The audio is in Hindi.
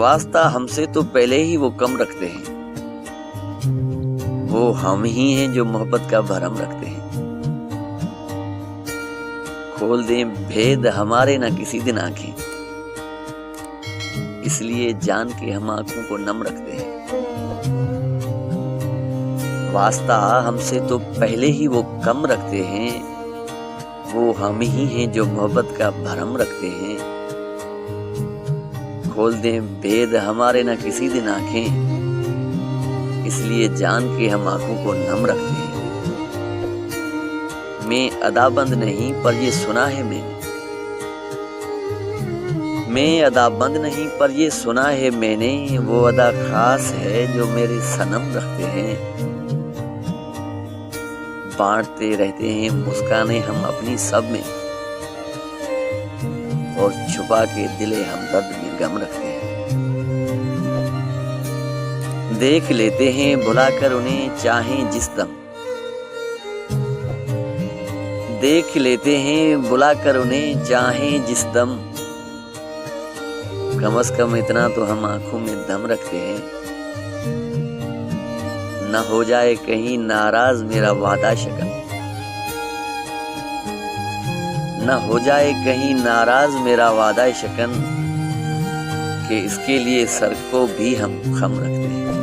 वास्ता हमसे तो पहले ही वो कम रखते हैं, वो हम ही हैं जो मोहब्बत का भरम रखते हैं। खोल दें भेद हमारे ना किसी दिन आंखें, इसलिए जान के हम आंखों को नम रखते हैं। वास्ता हमसे तो पहले ही वो कम रखते हैं, वो हम ही हैं जो मोहब्बत का भरम रखते हैं। खोल दें भेद हमारे ना किसी दिन आंखें, इसलिए जान के हम आंखों को नम रखते हैं। मैं अदाबंद नहीं पर ये सुना है मैं अदाबंद नहीं पर ये सुना है मैंने, वो अदा खास है जो मेरे सनम रखते हैं। बांटते रहते हैं मुस्काने हम अपनी सब में, और छुपा के दिले हम दर्द में गम रखते हैं। देख लेते हैं बुलाकर उन्हें चाहें जिस दम, देख लेते हैं बुलाकर उन्हें चाहें जिस दम। कम से कम इतना तो हम आंखों में दम रखते हैं, न हो जाए कहीं नाराज मेरा वादा शकन, न हो जाए कहीं नाराज मेरा वादा शकन, कि इसके लिए सर को भी हम खम रखते हैं।